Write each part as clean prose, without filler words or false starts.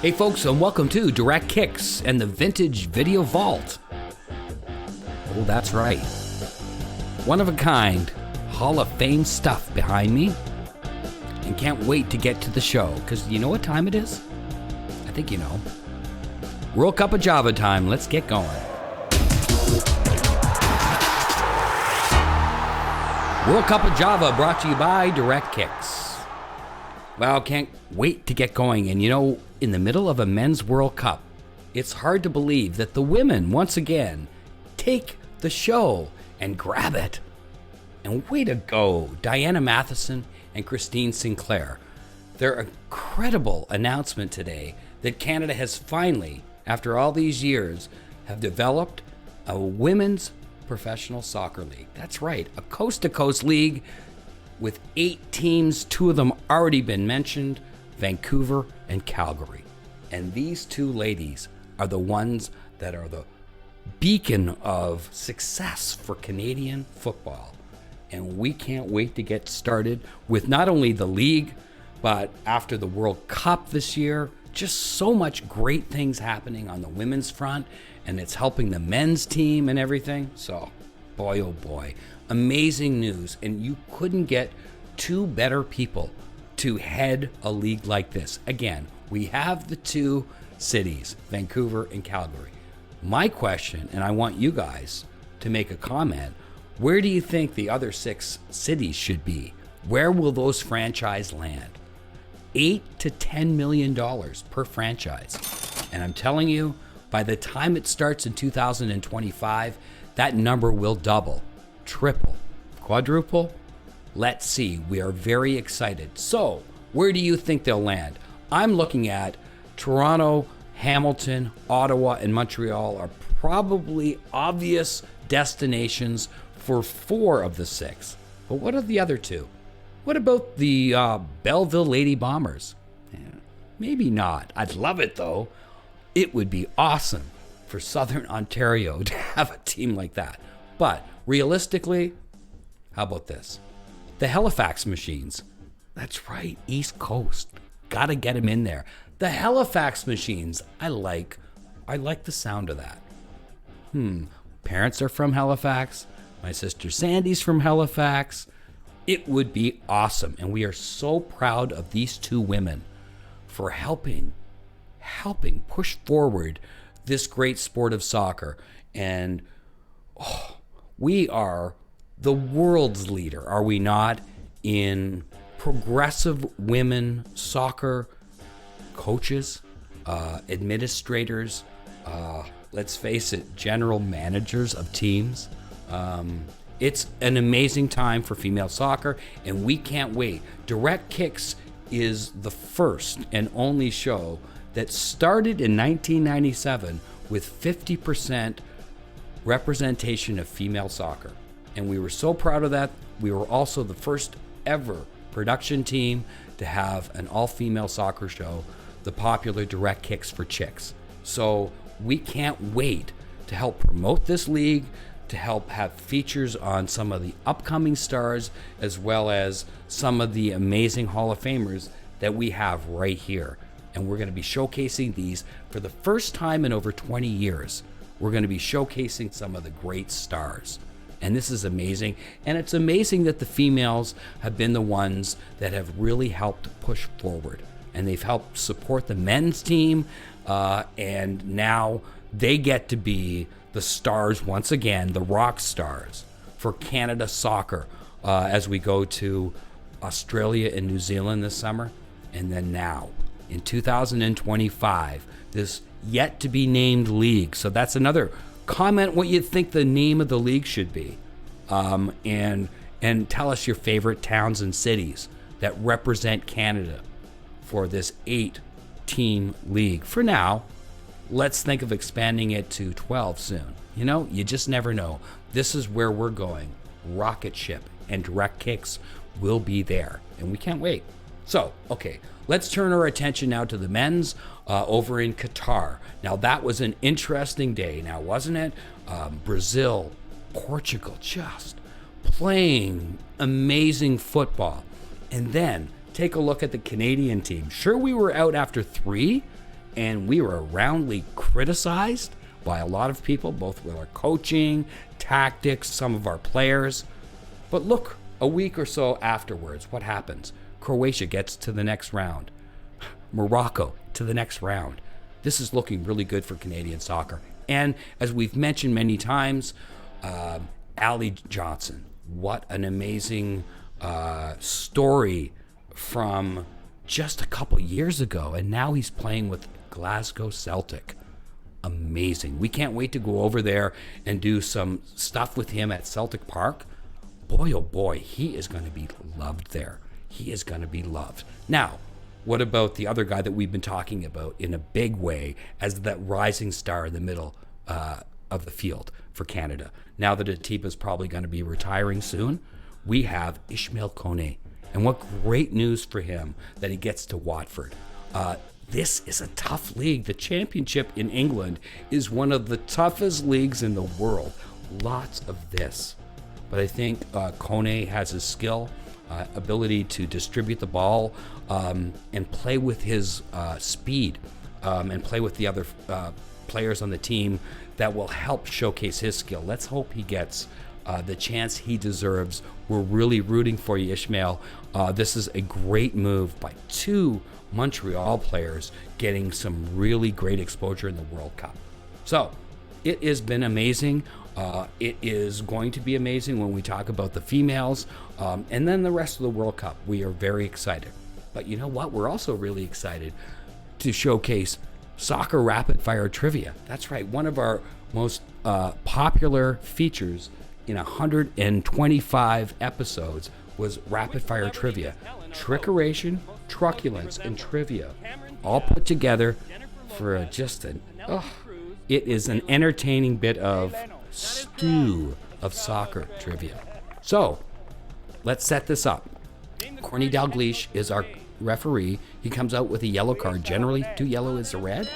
Hey folks, and welcome to Direct Kicks and the Vintage Video Vault. Oh, that's right. One of a kind, Hall of Fame stuff behind me. And can't wait to get to the show, because you know what time it is? I think you know. World Cup of Java time. Let's get going. World Cup of Java brought to you by Direct Kicks. Well, can't wait to get going. And you know, in the middle of a men's World Cup, it's hard to believe that the women, once again, take the show and grab it. And way to go, Diana Matheson and Christine Sinclair. Their incredible announcement today that Canada has finally, after all these years, have developed a women's professional soccer league. That's right, a coast-to-coast league with 8 teams, 2 of them already been mentioned, Vancouver and Calgary. And these 2 ladies are the ones that are the beacon of success for Canadian football. And we can't wait to get started with not only the league, but after the World Cup this year, just so much great things happening on the women's front, and it's helping the men's team and everything. So, boy, oh boy, amazing news. And you couldn't get 2 better people to head a league like this. Again, we have the 2 cities, Vancouver and Calgary. My question, and I want you guys to make a comment, where do you think the other 6 cities should be? Where will those franchise land? $8 to $10 million per franchise. And I'm telling you, by the time it starts in 2025, that number will double, triple, quadruple. Let's see. We are very excited. So, where do you think they'll land? I'm looking at Toronto, Hamilton, Ottawa, and Montreal are probably obvious destinations for 4 of the 6. But what are the other 2? What about the Belleville Lady Bombers? Maybe not. I'd love it, though. It would be awesome for Southern Ontario to have a team like that. But realistically, how about this? The Halifax Machines. That's right, East Coast. Gotta get them in there. The Halifax Machines. I like the sound of that. Parents are from Halifax. My sister Sandy's from Halifax. It would be awesome. And we are so proud of these 2 women for helping push forward this great sport of soccer. And we are the world's leader, are we not, in progressive women soccer coaches, administrators, let's face it, general managers of teams. It's an amazing time for female soccer, and we can't wait. Direct Kicks is the first and only show that started in 1997 with 50% representation of female soccer. And we were so proud of that. We were also the first ever production team to have an all-female soccer show, the popular Direct Kicks for Chicks. So we can't wait to help promote this league, to help have features on some of the upcoming stars, as well as some of the amazing Hall of Famers that we have right here. And we're going to be showcasing these for the first time in over 20 years. We're going to be showcasing some of the great stars. And this is amazing. And it's amazing that the females have been the ones that have really helped push forward. And they've helped support the men's team. And now they get to be the stars once again, the rock stars for Canada soccer as we go to Australia and New Zealand this summer. And then now in 2025, this yet to be named league. So that's another comment what you think the name of the league should be. And tell us your favorite towns and cities that represent Canada for this 8-team league. For now, let's think of expanding it to 12 soon. You know, you just never know. This is where we're going. Rocket ship and Direct Kicks will be there. And we can't wait. So, okay, let's turn our attention now to the men's over in Qatar. Now, that was an interesting day now, wasn't it? Brazil, Portugal, just playing amazing football. And then take a look at the Canadian team. Sure, we were out after 3, and we were roundly criticized by a lot of people, both with our coaching, tactics, some of our players. But look, a week or so afterwards, what happens? Croatia gets to the next round. Morocco to the next round. This is looking really good for Canadian soccer. And as we've mentioned many times, Ali Johnson, what an amazing story from just a couple years ago. And now he's playing with Glasgow Celtic. Amazing. We can't wait to go over there and do some stuff with him at Celtic Park. Boy, oh boy, he is going to be loved there. He is going to be loved. Now, what about the other guy that we've been talking about in a big way as that rising star in the middle of the field for Canada? Now that Atiba's probably going to be retiring soon, we have Ismail Korny. And what great news for him that he gets to Watford. This is a tough league. The Championship in England is one of the toughest leagues in the world. Lots of this. But I think Korny has his skill, ability to distribute the ball, and play with his speed, and play with the other players on the team that will help showcase his skill. Let's hope he gets the chance he deserves. We're really rooting for you, Ishmael. This is a great move by two Montreal players getting some really great exposure in the World Cup. So it has been amazing. It is going to be amazing when we talk about the females, and then the rest of the World Cup. We are very excited. But you know what? We're also really excited to showcase Soccer Rapid Fire Trivia. That's right. One of our most popular features in 125 episodes was Rapid Fire Trivia. Trickeration, truculence, and trivia all put together for it is an entertaining bit of stew of soccer trivia. So, let's set this up. Korny Dalglish is our referee. He comes out with a yellow card. Generally, 2 yellow is a red.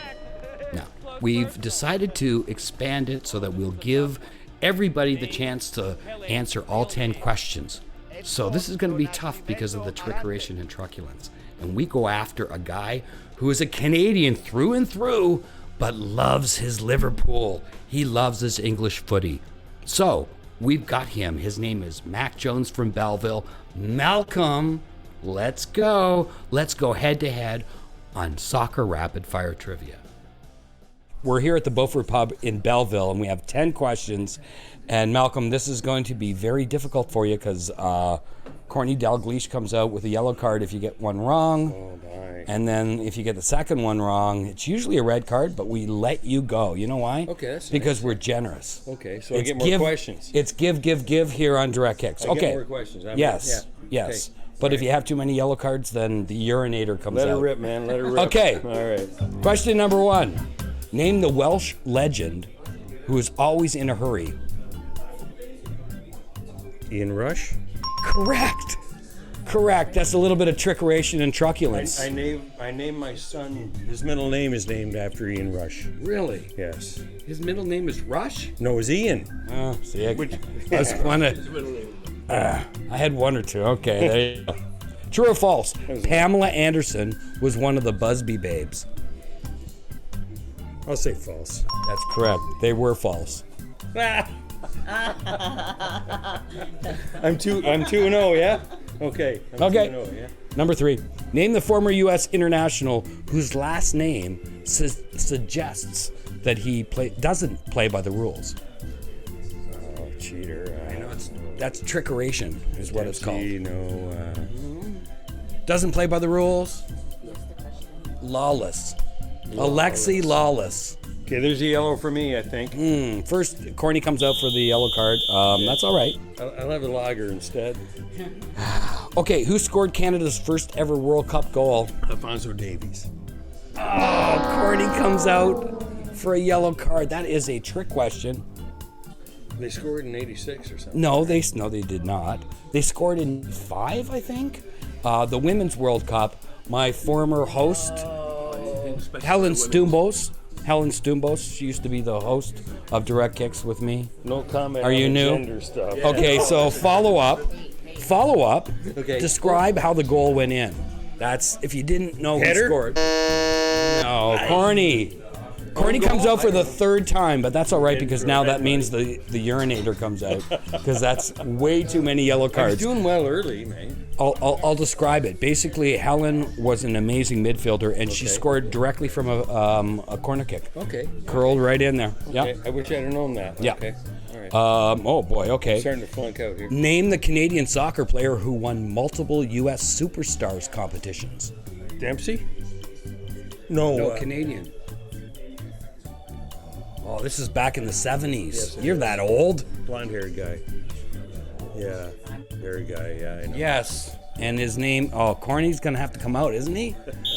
No. We've decided to expand it so that we'll give everybody the chance to answer all 10 questions. So this is going to be tough because of the trickeration and truculence. And we go after a guy who is a Canadian through and through, but loves his Liverpool. He loves his English footy. So we've got him. His name is Mac Jones from Belleville. Malcolm, let's go. Let's go head to head on Soccer Rapid Fire Trivia. We're here at the Beaufort Pub in Belleville, and we have 10 questions. And Malcolm, this is going to be very difficult for you because Korny Dalglish comes out with a yellow card if you get one wrong. Oh, my. And then if you get the second one wrong, it's usually a red card, but we let you go. You know why? Okay, that's because nice. we're generous. Okay, so I get more questions. It's give here on Direct Kicks. I get more questions. Yes. Okay. But if you have too many yellow cards, then the urinator comes out. Let her rip, man. Let her rip. Okay. All right. Question number 1. Name the Welsh legend who is always in a hurry. Ian Rush? Correct. That's a little bit of trickeration and truculence. I named my son, his middle name is named after Ian Rush. Really? Yes. His middle name is Rush? No, it's Ian. Oh, see, I had one or two. Okay, there you go. True or false? Pamela Anderson was one of the Busby babes. I'll say false. That's correct. They were false. I'm 2-0, yeah? Okay. I'm 2-0, yeah? Number 3. Name the former U.S. international whose last name suggests that he doesn't play by the rules. Oh, cheater. I know that's trickeration is what it's called. Doesn't play by the rules. Lawless. Alexi Lawless. Okay, there's a yellow for me, I think. First, Korny comes out for the yellow card. That's all right. I'll have a lager instead. Okay, who scored Canada's first ever World Cup goal? Alphonso Davies. Oh, Korny comes out for a yellow card. That is a trick question. They scored in 86 or something. No, they did not. They scored in 5, I think. The Women's World Cup. My former host, Helen Stumbos. She used to be the host of Direct Kicks with me. No comment. Are you on new? Gender stuff. Yeah. Okay, so follow up. Okay. Describe how the goal went in. That's if you didn't know Header? who scored. No, Korny. Korny comes out for the third time, but that's all right because now that means the urinator comes out because that's way too many yellow I was cards. doing well early, man. I'll describe it. Basically, Helen was an amazing midfielder, and she scored directly from a corner kick. Okay. Curled right in there. Yeah. Okay. I wish I'd have known that. Yeah. Okay. All right. Oh boy. Okay. Starting to flunk out here. Name the Canadian soccer player who won multiple U.S. Superstars competitions. Dempsey? No. No, Canadian. Oh, this is back in the 70s. Yes, You're that old? Blonde-haired guy. Yeah. Hairy guy. Yeah, I know. Yes. And his name, Korny's going to have to come out, isn't he?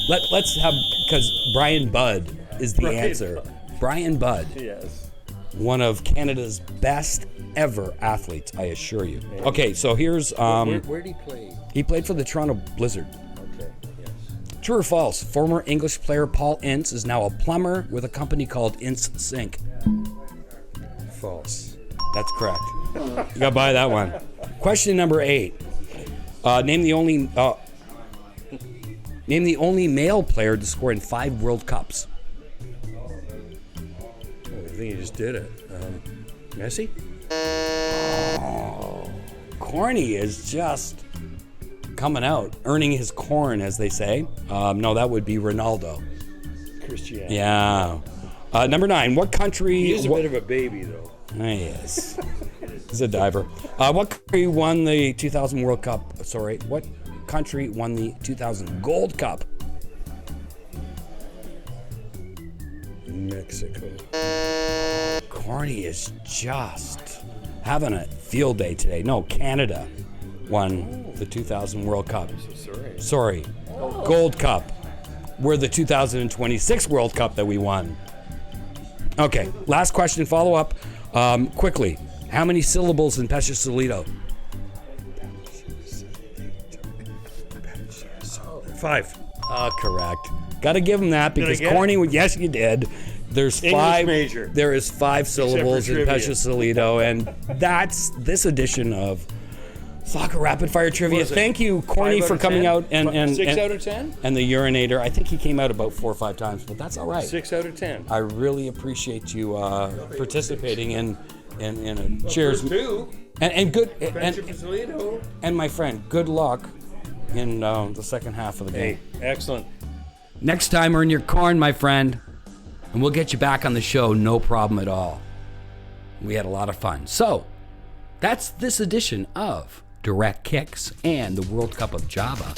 Let's have, because Brian Budd is the Brian answer. Budd. Brian Budd. Yes. One of Canada's best ever athletes, I assure you. Okay, so here's, Where did he play? he played for the Toronto Blizzard. Okay. Yes. True or false? Former English player Paul Ince is now a plumber with a company called Ince Sink. False. That's correct. You got to buy that one. Question number 8. Name the only male player to score in 5 World Cups. Oh, I think he just did it. Messi? Korny is just coming out, earning his corn, as they say. No, that would be Ronaldo. Cristiano. Yeah. Number 9. What country? He is a bit of a baby, though. Yes. He's a diver. What country won the 2000 World Cup? Sorry, what country won the 2000 Gold Cup? Mexico. Korny is just having a field day today. No, Canada won the 2000 World Cup. Sorry. Gold Cup. We're the 2026 World Cup that we won. Okay, last question, follow up. Quickly, how many syllables in Pesce Solido? 5. Correct. Got to give him that because Did I get Korny would. Yes, you did. There's English 5. major. There is 5 syllables in trivia. Pesce Solido, and that's this edition of Soccer Rapid Fire Trivia. Was it Thank you, Korny, 5 out for of coming 10? out and 6 out of 10? and the urinator. I think he came out about 4 or 5 times, but that's all right. 6 out of 10. I really appreciate you participating in a cheers. First 2. And good Toledo. and my friend, good luck in the second half of the game. Hey, excellent. Next time, earn your corn, my friend, and we'll get you back on the show, no problem at all. We had a lot of fun. So, that's this edition of Direct Kicks and the World Cup of Java.